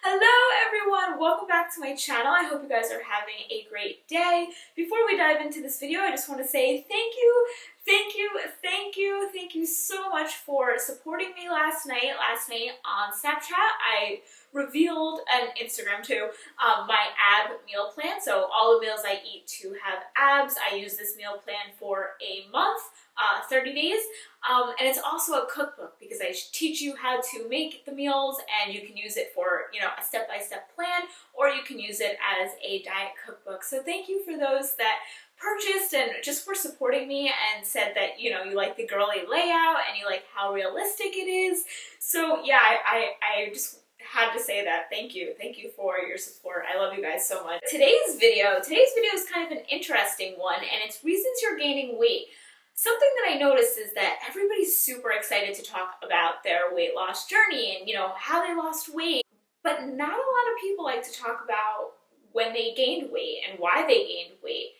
Hello everyone! Welcome back to my channel. I hope you guys are having a great day. Before we dive into this video, I just want to say thank you so much for supporting me last night. Last night on Snapchat, I revealed, and Instagram too, my ab meal plan. So all the meals I eat to have abs, I use this meal plan for a month, 30 days. And it's also a cookbook because I teach you how to make the meals, and you can use it for, a step-by-step plan, or you can use it as a diet cookbook. So thank you for those that purchased and just for supporting me and said that, you like the girly layout and you like how realistic it is. So yeah, I just had to say that. Thank you for your support. I love you guys so much. Today's video is kind of an interesting one, and it's reasons you're gaining weight. Something that I noticed is that everybody's super excited to talk about their weight loss journey and, how they lost weight, but not a lot of people like to talk about when they gained weight and why they gained weight.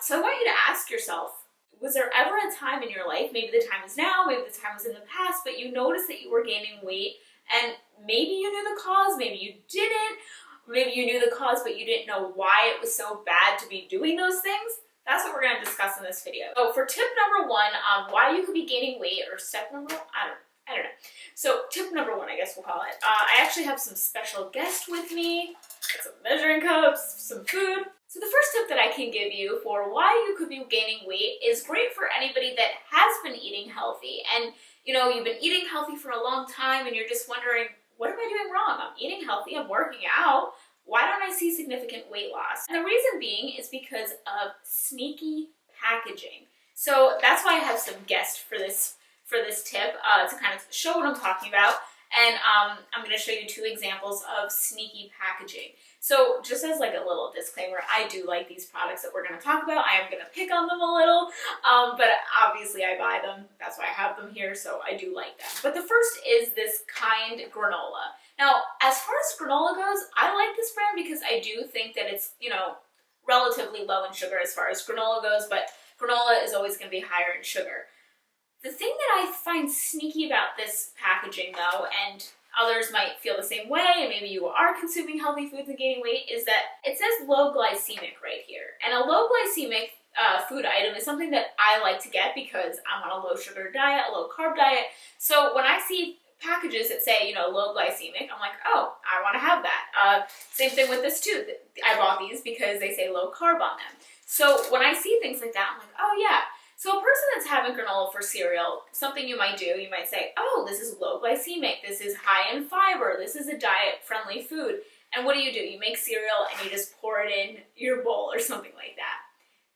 So I want you to ask yourself, was there ever a time in your life, maybe the time is now, maybe the time was in the past, but you noticed that you were gaining weight and maybe you knew the cause, maybe you didn't, maybe you knew the cause but you didn't know why it was so bad to be doing those things? That's what we're going to discuss in this video. So for tip number one on why you could be gaining weight, or step number, I don't know. So tip number one, I guess we'll call it. I actually have some special guests with me, some measuring cups, some food. So the first tip that I can give you for why you could be gaining weight is great for anybody that has been eating healthy. And you've been eating healthy for a long time and you're just wondering, what am I doing wrong? I'm eating healthy, I'm working out. Why don't I see significant weight loss? And the reason being is because of sneaky packaging. So that's why I have some guests for this tip to kind of show what I'm talking about. And I'm going to show you two examples of sneaky packaging. So just as like a little disclaimer, I do like these products that we're going to talk about. I am going to pick on them a little, but obviously I buy them. That's why I have them here, so I do like them. But the first is this Kind granola. Now, as far as granola goes, I like this brand because I do think that it's, relatively low in sugar as far as granola goes, but granola is always going to be higher in sugar. The thing that I find sneaky about this packaging, though, and others might feel the same way, and maybe you are consuming healthy foods and gaining weight, is that it says low glycemic right here. And a low glycemic food item is something that I like to get because I'm on a low sugar diet, a low carb diet. So when I see packages that say, low glycemic, I'm like, oh, I want to have that. Same thing with this too. I bought these because they say low carb on them. So when I see things like that, I'm like, oh yeah. So a person that's having granola for cereal, something you might do, you might say, oh, this is low glycemic, this is high in fiber, this is a diet-friendly food. And what do? You make cereal and you just pour it in your bowl or something like that.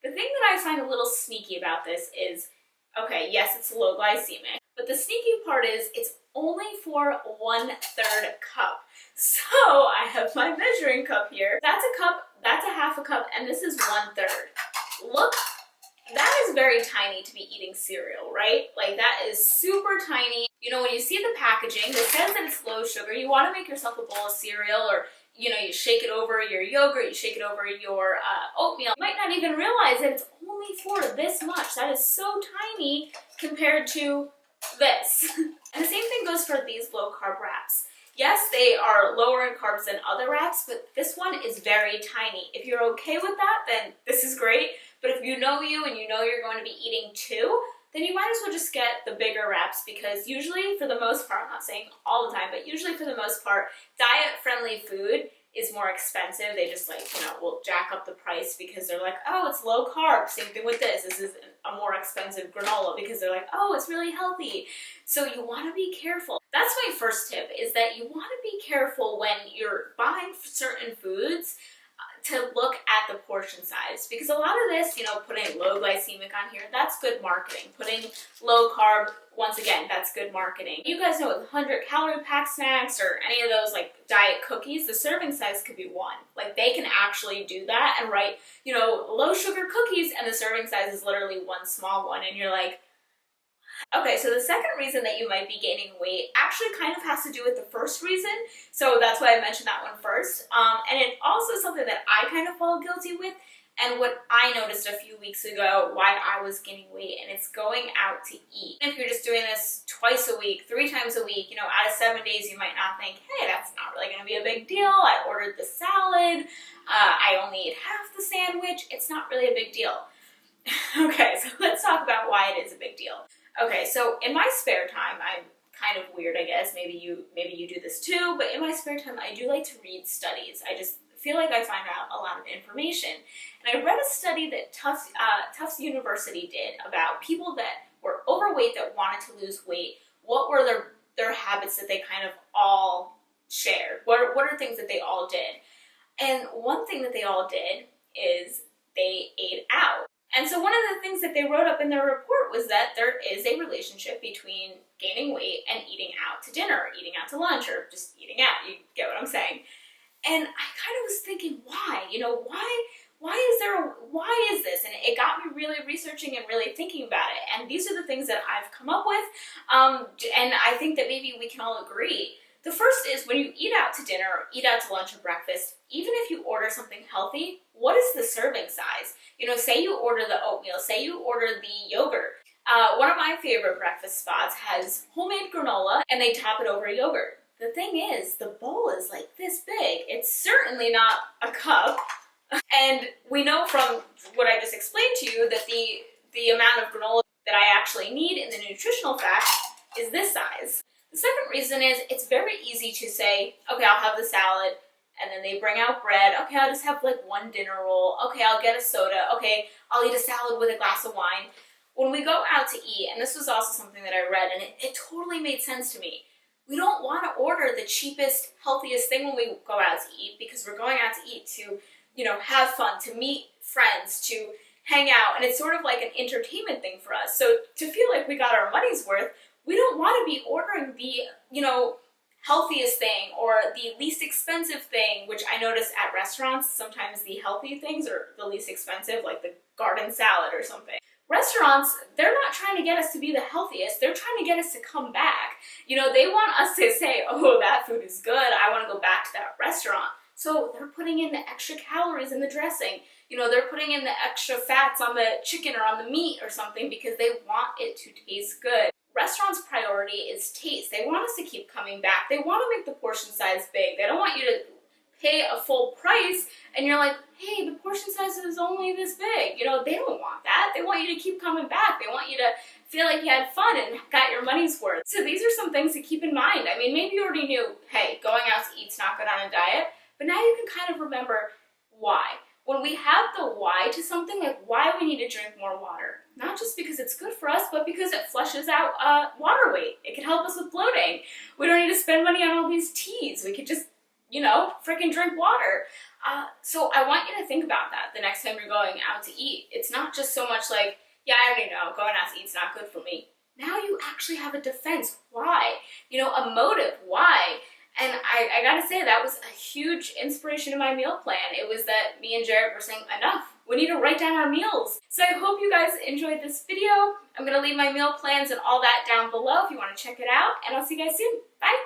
The thing that I find a little sneaky about this is, okay, yes, it's low glycemic, but the sneaky part is it's only for 1/3 cup. So I have my measuring cup here. That's a cup, that's a half a cup, and this is 1/3. Look. That is very tiny to be eating cereal, right? Like that is super tiny. When you see the packaging that says that it's low sugar, you want to make yourself a bowl of cereal, or you shake it over your yogurt, you shake it over your oatmeal. You might not even realize that it's only for this much. That is so tiny compared to this. And the same thing goes for these low carb wraps. Yes, they are lower in carbs than other wraps, but this one is very tiny. If you're okay with that, then this is great. But if you know you and you know you're going to be eating two, then you might as well just get the bigger wraps, because usually, for the most part, I'm not saying all the time, but usually for the most part, diet-friendly food is more expensive. They just will jack up the price because they're like, oh, it's low carb. Same thing with this. This is a more expensive granola because they're like, oh, it's really healthy. So you want to be careful. That's my first tip, is that you want to be careful when you're buying certain foods to look at the portion size, because a lot of this, putting low glycemic on here, that's good marketing. Putting low carb, once again, that's good marketing. You guys know with 100-calorie pack snacks or any of those like diet cookies, the serving size could be 1. Like they can actually do that and write, low sugar cookies, and the serving size is literally one small one, and you're like, okay, so the second reason that you might be gaining weight actually kind of has to do with the first reason, so that's why I mentioned that one first. And it's also something that I kind of fall guilty with, and what I noticed a few weeks ago why I was gaining weight, and it's going out to eat. If you're just doing this twice a week, 3 times a week, out of 7 days, you might not think, hey, that's not really gonna be a big deal. I ordered the salad, I only ate half the sandwich, it's not really a big deal. Okay, so let's talk about why it is a big deal. Okay, so in my spare time, I'm kind of weird, I guess, maybe you do this too, but in my spare time, I do like to read studies. I just feel like I find out a lot of information. And I read a study that Tufts University did about people that were overweight that wanted to lose weight. What were their habits that they kind of all shared? What are things that they all did? And one thing that they all did is they ate out. And so one of the things that they wrote up in their report was that there is a relationship between gaining weight and eating out to dinner, or eating out to lunch, or just eating out. You get what I'm saying? And I kind of was thinking, why? Why is this? And it got me really researching and really thinking about it. And these are the things that I've come up with. And I think that maybe we can all agree. The first is when you eat out to dinner, or eat out to lunch or breakfast, even if you order something healthy, what is the serving size? Say you order the oatmeal, say you order the yogurt. One of my favorite breakfast spots has homemade granola and they top it over yogurt. The thing is, the bowl is like this big. It's certainly not a cup. And we know from what I just explained to you that the amount of granola that I actually need in the nutritional fact is this size. The second reason is it's very easy to say, okay, I'll have the salad, and then they bring out bread. Okay, I'll just have like one dinner roll. Okay, I'll get a soda. Okay, I'll eat a salad with a glass of wine. When we go out to eat, and this was also something that I read, and it totally made sense to me, we don't want to order the cheapest, healthiest thing when we go out to eat, because we're going out to eat to, have fun, to meet friends, to hang out, and it's sort of like an entertainment thing for us. So to feel like we got our money's worth, we don't want to be ordering the, healthiest thing or the least expensive thing, which I notice at restaurants, sometimes the healthy things are the least expensive, like the garden salad or something. Restaurants, they're not trying to get us to be the healthiest, they're trying to get us to come back. They want us to say, oh, that food is good, I want to go back to that restaurant. So they're putting in the extra calories in the dressing. They're putting in the extra fats on the chicken or on the meat or something because they want it to taste good. Restaurants' priority is taste. They want us to keep coming back. They want to make the portion size big. They don't want you to pay a full price and you're like, hey, the portion size is only this big. They don't want that. They want you to keep coming back. They want you to feel like you had fun and got your money's worth. So these are some things to keep in mind. I mean, maybe you already knew, hey, going out to eat's not good on a diet, but now you can kind of remember why. When we have the why to something, like why we need to drink more water, not just because it's good for us, but because it flushes out water weight. It can help us with bloating. We don't need to spend money on all these teas. We could just, freaking drink water. So I want you to think about that the next time you're going out to eat. It's not just so much like, yeah, I already know, going out to eat's not good for me. Now you actually have a defense. Why? A motive. Why? And I gotta say, that was a huge inspiration in my meal plan. It was that me and Jared were saying, enough, we need to write down our meals. So I hope you guys enjoyed this video. I'm gonna leave my meal plans and all that down below if you wanna check it out, and I'll see you guys soon. Bye!